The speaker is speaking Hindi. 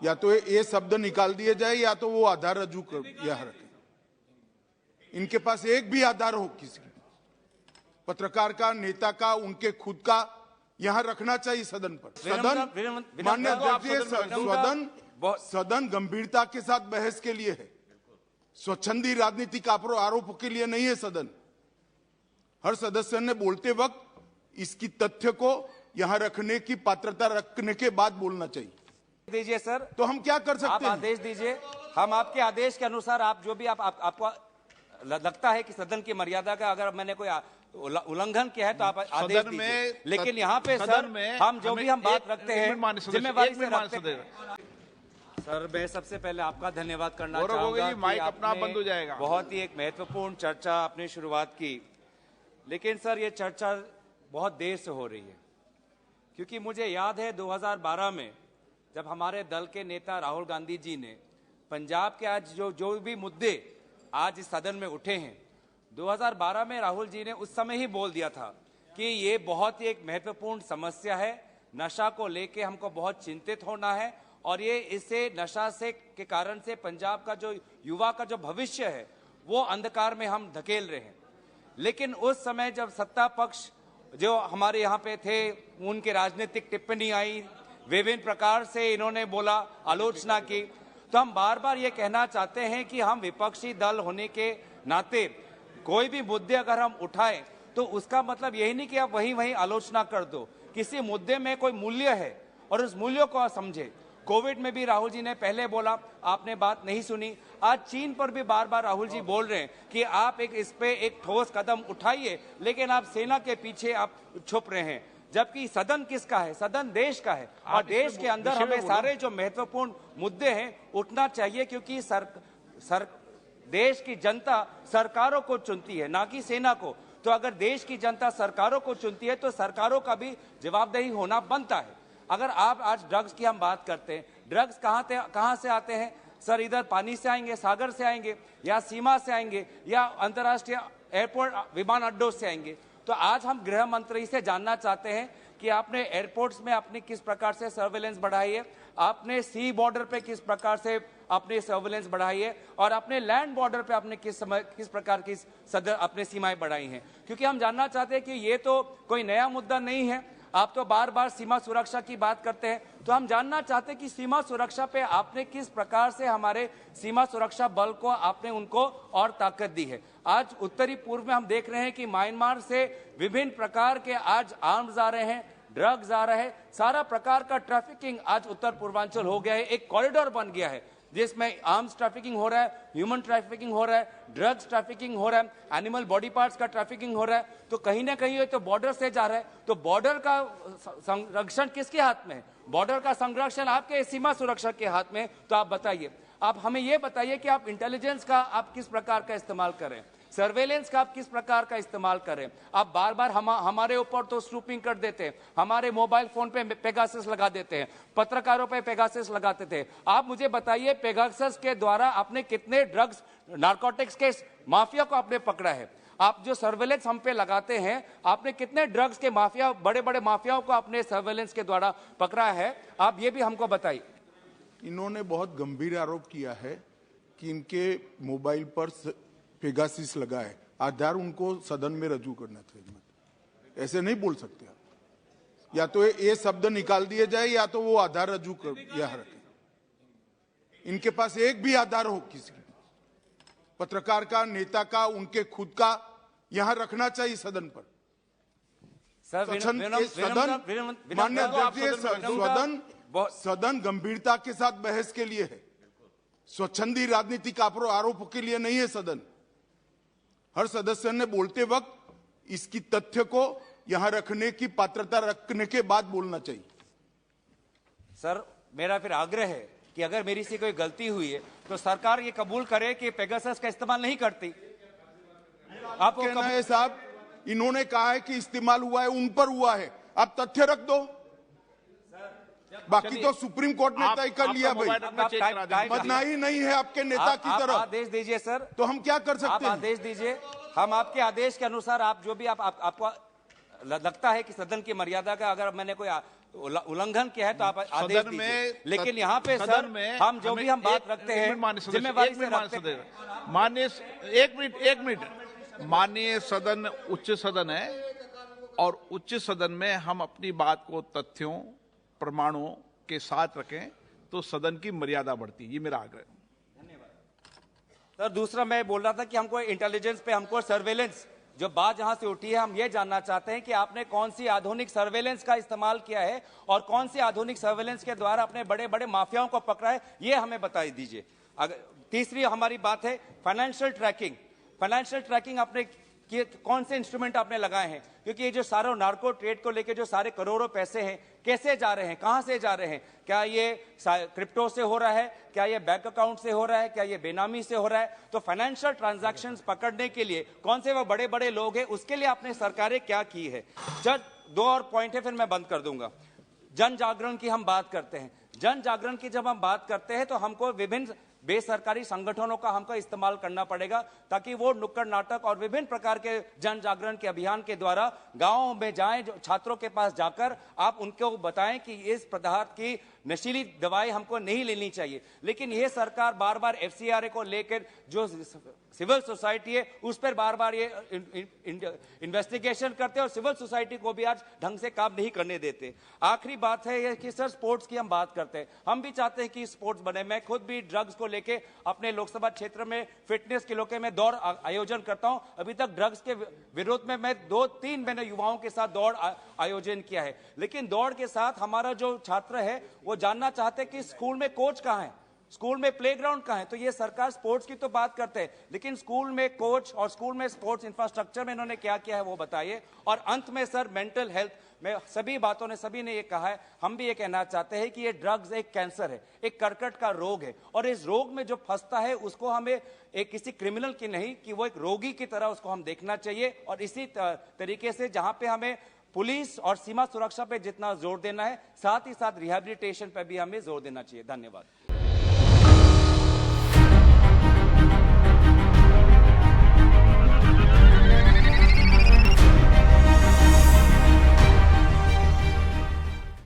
या तो ये शब्द निकाल दिए जाए या तो वो आधार रजू कर यहाँ रखें। इनके पास एक भी आधार हो किसी पत्रकार का, नेता का, उनके खुद का, यहाँ रखना चाहिए सदन पर। सदन मान्य अध्यक्ष, सदन गंभीरता के साथ बहस के लिए है, स्वच्छंदी राजनीतिक आरोपों के लिए नहीं है। सदन हर सदस्य ने बोलते वक्त इसकी तथ्य को यहाँ रखने की पात्रता रखने के बाद बोलना चाहिए। दीजिए सर, तो हम क्या कर सकते हैं? आप आदेश दीजिए, हम आपके आदेश के अनुसार आप जो भी आपको लगता है कि सदन की मर्यादा का अगर मैंने कोई उल्लंघन किया है तो आप आदेश दीजिए। लेकिन यहाँ पे सर हम जो भी हम बात रखते हैं जिम्मेवारी से रखते हैं। सर मैं सबसे पहले आपका धन्यवाद करना चाहूंगा कि अपना बंद हो जाएगा। बहुत ही एक महत्वपूर्ण चर्चा आपने शुरुआत की, लेकिन सर ये चर्चा बहुत देर से हो रही है, क्योंकि मुझे याद है 2012 में जब हमारे दल के नेता राहुल गांधी जी ने पंजाब के आज जो भी मुद्दे आज इस सदन में उठे हैं, 2012 में राहुल जी ने उस समय ही बोल दिया था कि ये बहुत ही एक महत्वपूर्ण समस्या है, नशा को लेके हमको बहुत चिंतित होना है और ये इससे नशा से के कारण से पंजाब का जो युवा का जो भविष्य है वो अंधकार में हम धकेल रहे हैं। लेकिन उस समय जब सत्ता पक्ष जो हमारे यहाँ पे थे, उनके राजनीतिक टिप्पणी आई, विभिन्न प्रकार से इन्होंने बोला, आलोचना की, तो हम बार बार ये कहना चाहते हैं कि हम विपक्षी दल होने के नाते कोई भी मुद्दे अगर हम उठाएं तो उसका मतलब यही नहीं कि आप वहीं आलोचना कर दो। किसी मुद्दे में कोई मूल्य है और उस मूल्य को समझे। कोविड में भी राहुल जी ने पहले बोला, आपने बात नहीं सुनी। आज चीन पर भी बार बार राहुल जी बोल रहे हैं कि आप इस पे एक ठोस कदम उठाइए, लेकिन आप सेना के पीछे आप छुप रहे हैं। जबकि सदन किसका है? सदन देश का है और देश के अंदर हमें सारे जो महत्वपूर्ण मुद्दे हैं उठना चाहिए, क्योंकि देश की जनता सरकारों को चुनती है, ना कि सेना को। तो अगर देश की जनता सरकारों को चुनती है तो सरकारों का भी जवाबदेही होना बनता है। अगर आप आज ड्रग्स की हम बात करते हैं, ड्रग्स कहाँ से आते हैं सर? इधर पानी से आएंगे, सागर से आएंगे, या सीमा से आएंगे, या अंतर्राष्ट्रीय एयरपोर्ट विमान अड्डों से आएंगे। तो आज हम गृह मंत्री से जानना चाहते हैं कि आपने एयरपोर्ट्स में अपनी किस प्रकार से सर्वेलेंस बढ़ाई है, आपने सी बॉर्डर पे किस प्रकार से अपनी सर्वेलेंस बढ़ाई है, और अपने लैंड बॉर्डर पे आपने किस प्रकार की अपने सीमाएं बढ़ाई हैं। क्योंकि हम जानना चाहते हैं कि ये तो कोई नया मुद्दा नहीं है। आप तो बार बार सीमा सुरक्षा की बात करते हैं, तो हम जानना चाहते हैं कि सीमा सुरक्षा पे आपने किस प्रकार से हमारे सीमा सुरक्षा बल को आपने उनको और ताकत दी है। आज उत्तरी पूर्व में हम देख रहे हैं कि म्यांमार से विभिन्न प्रकार के आज आर्म्स आ रहे हैं, ड्रग्स आ रहे हैं, सारा प्रकार का ट्रैफिकिंग आज उत्तर पूर्वांचल हो गया है, एक कॉरिडोर बन गया है जिसमें आर्म्स ट्रैफिकिंग हो रहा है, ह्यूमन ट्रैफिकिंग हो रहा है, ड्रग्स ट्रैफिकिंग हो रहा है, एनिमल बॉडी पार्ट्स का ट्रैफिकिंग हो रहा है। तो कहीं ना कहीं ये तो बॉर्डर से जा रहा है। तो बॉर्डर का संरक्षण किसके हाथ में है? बॉर्डर का संरक्षण आपके सीमा सुरक्षा के हाथ में। तो आप बताइए, आप हमें ये बताइए कि आप इंटेलिजेंस का आप किस प्रकार का इस्तेमाल करें, सर्वेलेंस का आप किस प्रकार का इस्तेमाल करें। आप बार बार हमारे ऊपर तो स्नूपिंग कर देते हैं, हमारे मोबाइल फोन पे पेगासस लगा देते हैं, पत्रकारों पे पेगासस लगाते थे। आप मुझे बताइए, पेगासस के द्वारा आपने कितने ड्रग्स नारकोटिक्स के माफिया को आपने पकड़ा है? आप जो सर्वेलेंस हम पे लगाते हैं, आपने कितने ड्रग्स के माफिया, बड़े बड़े माफियाओं को आपने सर्वेलेंस के द्वारा पकड़ा है? आप ये भी हमको बताइए। इन्होंने बहुत गंभीर आरोप किया है कि इनके मोबाइल पर पेगासिस लगा है। आधार उनको सदन में रजू करना चाहिए। ऐसे नहीं बोल सकते आप। या तो ये शब्द निकाल दिए जाए या तो वो आधार रजू कर यहाँ रखें। इनके पास एक भी आधार हो किसी पत्रकार का, नेता का, उनके खुद का, यहाँ रखना चाहिए सदन पर। मान्य अध्यक्ष, सदन गंभीरता के साथ बहस के लिए है, स्वच्छंदी राजनीतिक आरोपों के लिए नहीं है। सदन हर सदस्य ने बोलते वक्त इसकी तथ्य को यहां रखने की पात्रता रखने के बाद बोलना चाहिए। सर मेरा फिर आग्रह है कि अगर मेरी से कोई गलती हुई है तो सरकार ये कबूल करे कि पेगासस का इस्तेमाल नहीं करती। आप कहना है साहब, इन्होंने कहा है कि इस्तेमाल हुआ है, उन पर हुआ है, आप तथ्य रख दो। बाकी तो सुप्रीम कोर्ट ने तय कर लिया भाई, बदनामी नहीं है आपके नेता की तरफ। आदेश दीजिए सर। तो हम क्या कर सकते हैं? आदेश दीजिए, हम आपके आदेश के अनुसार आप जो भी आपको लगता है कि सदन की मर्यादा का अगर मैंने कोई उल्लंघन किया है तो आप आदेश सदन दीजिए। में, लेकिन यहाँ पे सदन सर में हम जो भी हम बात रखते हैं जिम्मेवारी से रखते हैं। माननीय एक मिनट माननीय सदन उच्च सदन है और उच्च सदन में हम अपनी बात को तथ्यों प्रमाणों के साथ रखें तो सदन की मर्यादा बढ़ती है। ये मेरा आग्रह है। सर दूसरा मैं बोल रहा था कि हमको इंटेलिजेंस पे हमको सर्वेलेंस जो बात जहां से उठी है हम ये जानना चाहते हैं कि आपने कौन सी आधुनिक सर्वेलेंस का इस्तेमाल किया है और कौन सी आधुनिक सर्वेलेंस के द्वारा अपने बड़े बड़े माफियाओं को पकड़ा है, ये हमें बता दीजिए। तीसरी हमारी बात है फाइनेंशियल ट्रैकिंग। फाइनेंशियल ट्रैकिंग आपने कौन से इंस्ट्रूमेंट आपने लगाए हैं, क्योंकि ये जो सारे नार्को ट्रेड को लेके जो सारे करोड़ों पैसे हैं कैसे जा रहे हैं, कहां से जा रहे हैं? क्या ये क्रिप्टो से हो रहा है, क्या ये बैंक अकाउंट से हो रहा है, क्या ये बेनामी से हो रहा है? तो फाइनेंशियल ट्रांजैक्शंस पकड़ने के लिए कौन से वो बड़े बड़े लोग हैं, उसके लिए आपने सरकारें क्या की है? जब 2 और पॉइंट है फिर मैं बंद कर दूंगा। जन जागरण की हम बात करते हैं, जन जागरण की जब हम बात करते हैं तो हमको विभिन्न बेसरकारी संगठनों का हमको इस्तेमाल करना पड़ेगा ताकि वो नुक्कड़ नाटक और विभिन्न प्रकार के जन जागरण के अभियान के द्वारा गांवों में जाएं, जो छात्रों के पास जाकर आप उनको बताएं कि इस पदार्थ की नशीली दवाई हमको नहीं लेनी चाहिए। लेकिन यह सरकार बार बार FCRA को लेकर जो सिविल सोसाइटी है उस पर बार बार ये इन्वेस्टिगेशन करते हैं और सिविल सोसाइटी को भी आज ढंग से काम नहीं करने देते। आखिरी बात है ये कि सर स्पोर्ट्स की हम बात करते हैं, हम भी चाहते हैं कि स्पोर्ट्स बने। मैं खुद भी ड्रग्स को लेके अपने लोकसभा क्षेत्र में फिटनेस के लोके में दौड़ आयोजन करता हूं। अभी तक ड्रग्स के विरोध में मैं 2-3 मैंने युवाओं के साथ दौड़ आयोजन किया है। लेकिन दौड़ के साथ हमारा जो छात्र है वो जानना चाहते हैं कि स्कूल में कोच कहां है, स्कूल में प्लेग्राउंड कहां है? तो ये सरकार स्पोर्ट्स की तो बात करते हैं लेकिन स्कूल में कोच और स्कूल में स्पोर्ट्स इंफ्रास्ट्रक्चर में इन्होंने क्या किया है वो बताइए। और अंत में सर मेंटल हेल्थ में सभी ने ये कहा है, हम भी ये कहना चाहते हैं कि ये ड्रग्स एक कैंसर है, एक कर्कट का रोग है और इस रोग में जो फंसता है उसको हमें एक किसी क्रिमिनल की नहीं कि वो एक रोगी की तरह उसको हम देखना चाहिए। और इसी तरीके से जहां पे हमें पुलिस और सीमा सुरक्षा पे जितना जोर देना है साथ ही साथ रिहैबिलिटेशन पे भी हमें जोर देना चाहिए। धन्यवाद।